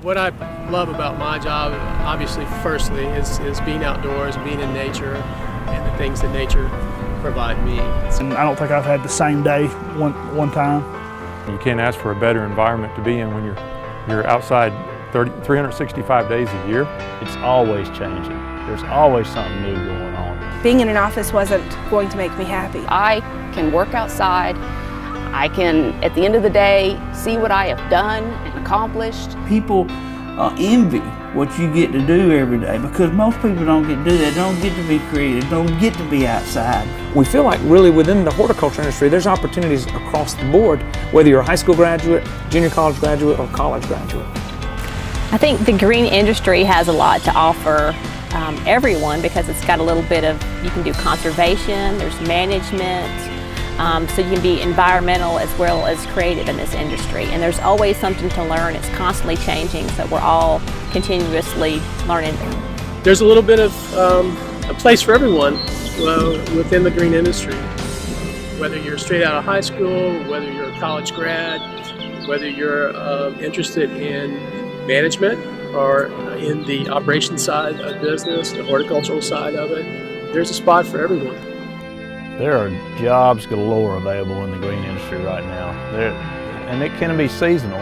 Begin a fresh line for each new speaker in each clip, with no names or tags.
What I love about my job, obviously, firstly, is being outdoors, being in nature, and the things that nature provide me.
And I don't think I've had the same day one time.
You can't ask for a better environment to be in when you're outside 365 days a year.
It's always changing. There's always something new going on.
Being in an office wasn't going to make me happy.
I can work outside. I can, at the end of the day, see what I have done and accomplished.
People envy what you get to do every day because most people don't get to do that, don't get to be creative, don't get to be outside.
We feel like really within the horticulture industry there's opportunities across the board, whether you're a high school graduate, junior college graduate, or college graduate.
I think the green industry has a lot to offer everyone because it's got a little bit of, you can do conservation, there's management, so you can be environmental as well as creative in this industry. And there's always something to learn. It's constantly changing, so we're all continuously learning.
There's a little bit of a place for everyone within the green industry. Whether you're straight out of high school, whether you're a college grad, whether you're interested in management or in the operations side of business, the horticultural side of it, there's a spot for everyone.
There are jobs galore available in the green industry right now. And it can be seasonal.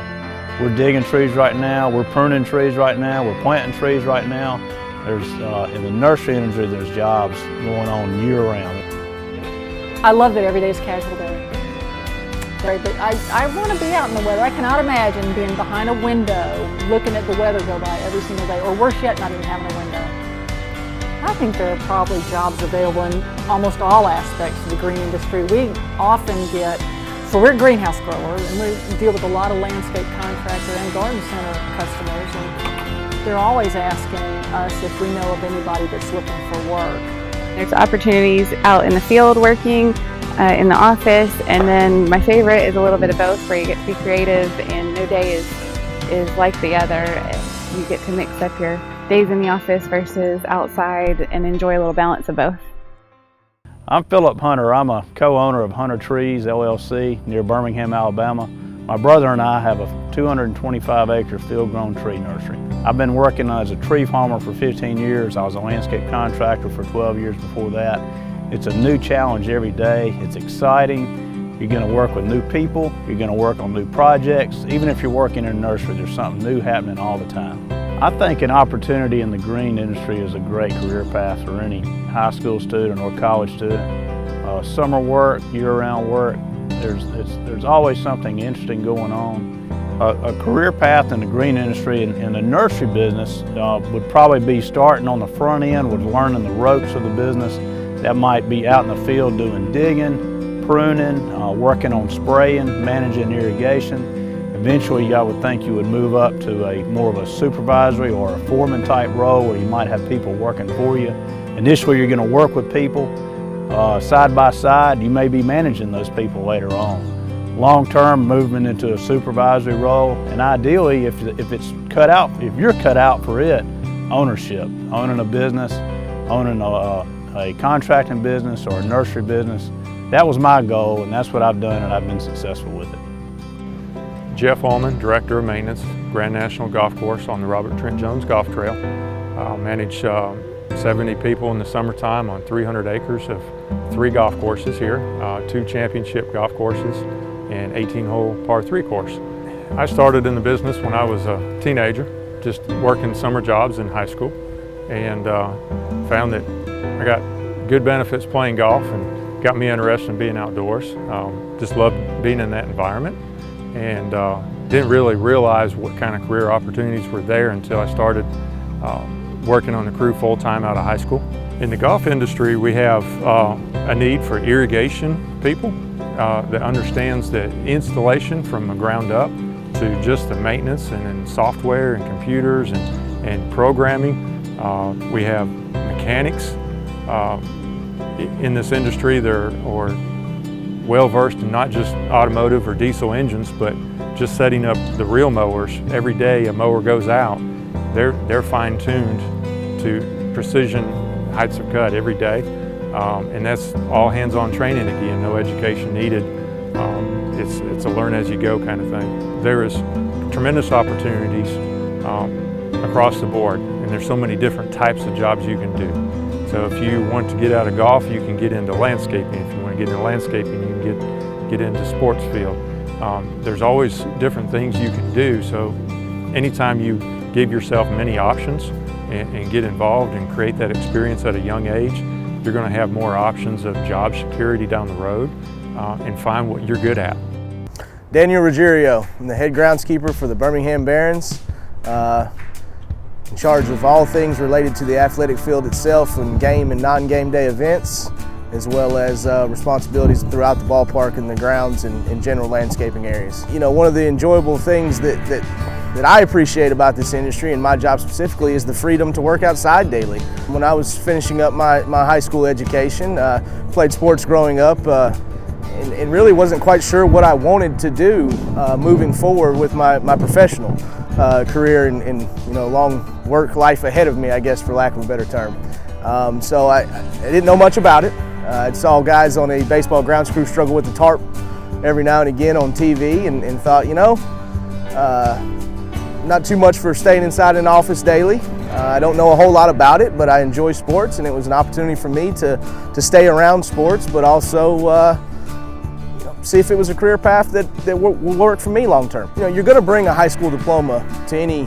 We're digging trees right now, we're pruning trees right now, we're planting trees right now. There's, in the nursery industry, there's jobs going on year-round.
I love that every day is casual day. But I want to be out in the weather. I cannot imagine being behind a window looking at the weather go by every single day, or worse yet, not even having a window. I think there are probably jobs available in almost all aspects of the green industry. We often get, so we're greenhouse growers and we deal with a lot of landscape contractor and garden center customers, and they're always asking us if we know of anybody that's looking for work.
There's opportunities out in the field working, in the office, and then my favorite is a little bit of both where you get to be creative and no day is like the other. You get to mix up your days in the office versus outside and enjoy a little balance of both.
I'm Philip Hunter. I'm a co-owner of Hunter Trees, LLC, near Birmingham, Alabama. My brother and I have a 225-acre field-grown tree nursery. I've been working as a tree farmer for 15 years. I was a landscape contractor for 12 years before that. It's a new challenge every day. It's exciting. You're going to work with new people. You're going to work on new projects. Even if you're working in a nursery, there's something new happening all the time. I think an opportunity in the green industry is a great career path for any high school student or college student. Summer work, year-round work, there's always something interesting going on. A career path in the green industry in the nursery business would probably be starting on the front end with learning the ropes of the business. That might be out in the field doing digging, pruning, working on spraying, managing irrigation. Eventually, I would think you would move up to more of a supervisory or a foreman type role where you might have people working for you. Initially, you're going to work with people side by side. You may be managing those people later on. Long-term, movement into a supervisory role, and ideally, if it's cut out, if you're cut out for it, ownership, owning a business, owning a contracting business or a nursery business. That was my goal, and that's what I've done, and I've been successful with it.
Jeff Ullman, Director of Maintenance, Grand National Golf Course on the Robert Trent Jones Golf Trail. I manage 70 people in the summertime on 300 acres of 3 golf courses here, 2 championship golf courses, and 18-hole par 3 course. I started in the business when I was a teenager, just working summer jobs in high school, and found that I got good benefits playing golf and got me interested in being outdoors. Just loved being in that environment, and didn't really realize what kind of career opportunities were there until I started working on the crew full-time out of high school. In the golf industry, we have a need for irrigation people that understands the installation from the ground up to just the maintenance and then software and computers and programming. We have mechanics in this industry that are well-versed in not just automotive or diesel engines, but just setting up the real mowers. Every day a mower goes out, they're fine-tuned to precision heights of cut every day. And that's all hands-on training again, no education needed. It's a learn-as-you-go kind of thing. There is tremendous opportunities across the board, and there's so many different types of jobs you can do. So if you want to get out of golf, you can get into landscaping. If you want to get into landscaping, you can get into sports field. There's always different things you can do, so anytime you give yourself many options and get involved and create that experience at a young age, you're going to have more options of job security down the road and find what you're good at.
Daniel Ruggiero, I'm the head groundskeeper for the Birmingham Barons, in charge of all things related to the athletic field itself and game and non-game day events, as well as responsibilities throughout the ballpark and the grounds and general landscaping areas. You know, one of the enjoyable things that I appreciate about this industry and my job specifically is the freedom to work outside daily. When I was finishing up my high school education, played sports growing up, and really wasn't quite sure what I wanted to do moving forward with my professional career and you know, long work life ahead of me, I guess, for lack of a better term. So I didn't know much about it. I saw guys on a baseball grounds crew struggle with the tarp every now and again on TV and thought, you know, not too much for staying inside an office daily. I don't know a whole lot about it, but I enjoy sports, and it was an opportunity for me to stay around sports, but also see if it was a career path that will work for me long term. You know, you're going to bring a high school diploma to any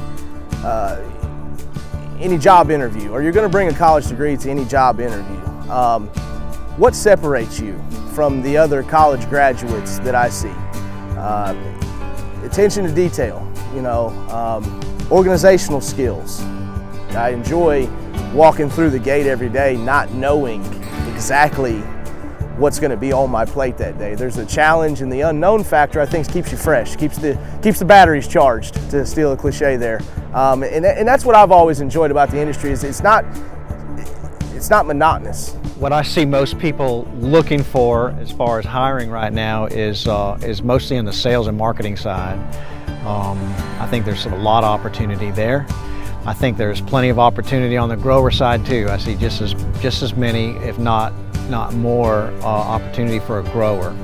job interview, or you're going to bring a college degree to any job interview. What separates you from the other college graduates that I see? Attention to detail, you know, organizational skills. I enjoy walking through the gate every day not knowing exactly what's going to be on my plate that day. There's a challenge, and the unknown factor, I think, keeps you fresh, keeps the batteries charged, to steal a cliche there. And that's what I've always enjoyed about the industry, is it's not monotonous.
What I see most people looking for as far as hiring right now is mostly in the sales and marketing side. I think there's a lot of opportunity there. I think there's plenty of opportunity on the grower side too. I see just as many, if not more, opportunity for a grower.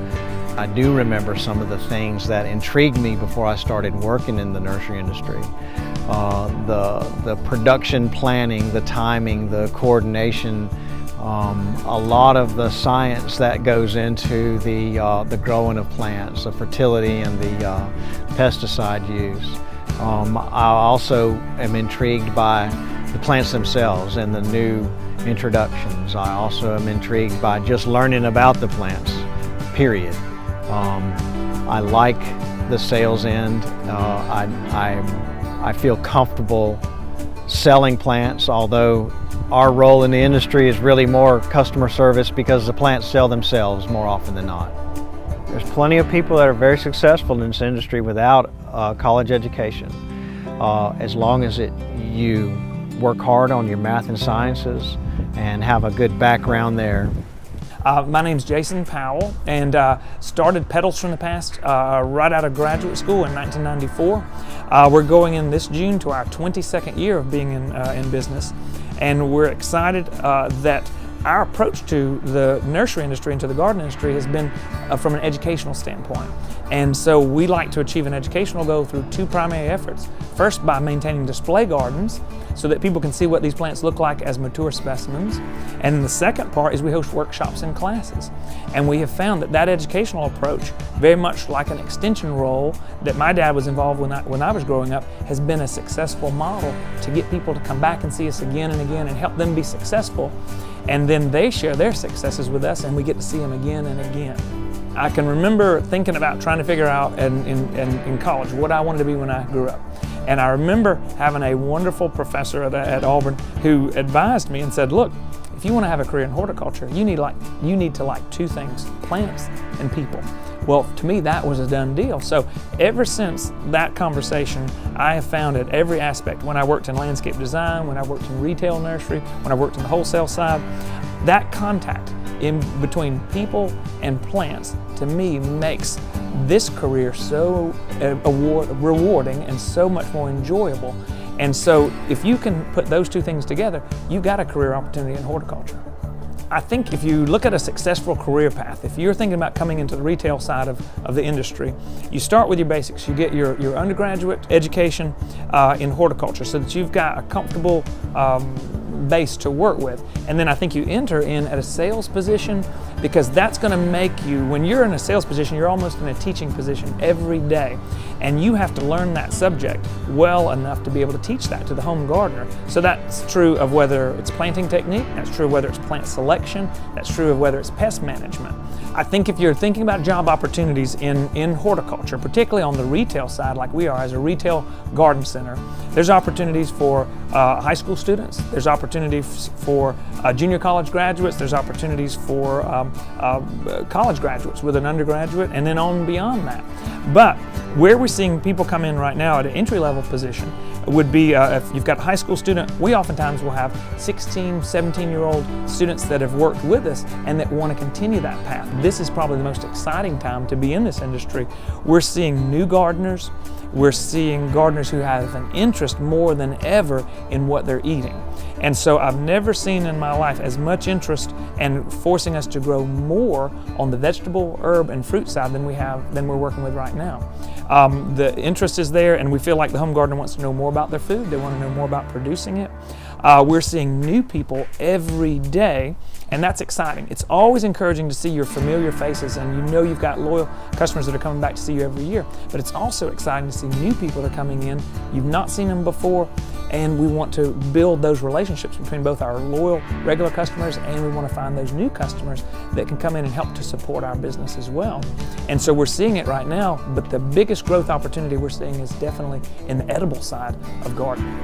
I do remember some of the things that intrigued me before I started working in the nursery industry. The production planning, the timing, the coordination, a lot of the science that goes into the growing of plants, the fertility and the pesticide use. I also am intrigued by the plants themselves and the new introductions. I also am intrigued by just learning about the plants, period. I like the sales end. I feel comfortable selling plants, although our role in the industry is really more customer service because the plants sell themselves more often than not. There's plenty of people that are very successful in this industry without a college education. As long as you work hard on your math and sciences and have a good background there.
My name's Jason Powell, and started Petals from the Past right out of graduate school in 1994. We're going in this June to our 22nd year of being in business, and we're excited that our approach to the nursery industry and to the garden industry has been from an educational standpoint. And so we like to achieve an educational goal through two primary efforts. First, by maintaining display gardens so that people can see what these plants look like as mature specimens. And the second part is we host workshops and classes. And we have found that educational approach, very much like an extension role that my dad was involved when I was growing up, has been a successful model to get people to come back and see us again and again and help them be successful. And then they share their successes with us, and we get to see them again and again. I can remember thinking about trying to figure out in college what I wanted to be when I grew up. And I remember having a wonderful professor at Auburn who advised me and said, look, if you want to have a career in horticulture, you need to like two things, plants and people. Well, to me, that was a done deal. So ever since that conversation, I have found at every aspect, when I worked in landscape design, when I worked in retail nursery, when I worked in the wholesale side, that contact in between people and plants, to me, makes this career so rewarding and so much more enjoyable. And so if you can put those two things together, you got a career opportunity in horticulture. I think if you look at a successful career path, if you're thinking about coming into the retail side of the industry, you start with your basics. You get your undergraduate education in horticulture so that you've got a comfortable base to work with. And then I think you enter in at a sales position, because that's going to make you, when you're in a sales position, you're almost in a teaching position every day. And you have to learn that subject well enough to be able to teach that to the home gardener. So that's true of whether it's planting technique, that's true of whether it's plant selection, that's true of whether it's pest management. I think if you're thinking about job opportunities in horticulture, particularly on the retail side like we are as a retail garden center, there's opportunities for high school students, there's opportunities for junior college graduates, there's opportunities for college graduates with an undergraduate, and then on beyond that. But where we're seeing people come in right now at an entry-level position would be if you've got a high school student, we oftentimes will have 16, 17-year-old students that have worked with us and that want to continue that path. This is probably the most exciting time to be in this industry. We're seeing new gardeners, we're seeing gardeners who have an interest more than ever in what they're eating. And so I've never seen in my life as much interest and forcing us to grow more on the vegetable, herb, and fruit side than we're working with right now. The interest is there, and we feel like the home gardener wants to know more about their food. They want to know more about producing it. We're seeing new people every day, and that's exciting. It's always encouraging to see your familiar faces, and you know you've got loyal customers that are coming back to see you every year. But it's also exciting to see new people that are coming in. You've not seen them before, and we want to build those relationships between both our loyal regular customers, and we want to find those new customers that can come in and help to support our business as well. And so we're seeing it right now, but the biggest growth opportunity we're seeing is definitely in the edible side of gardening.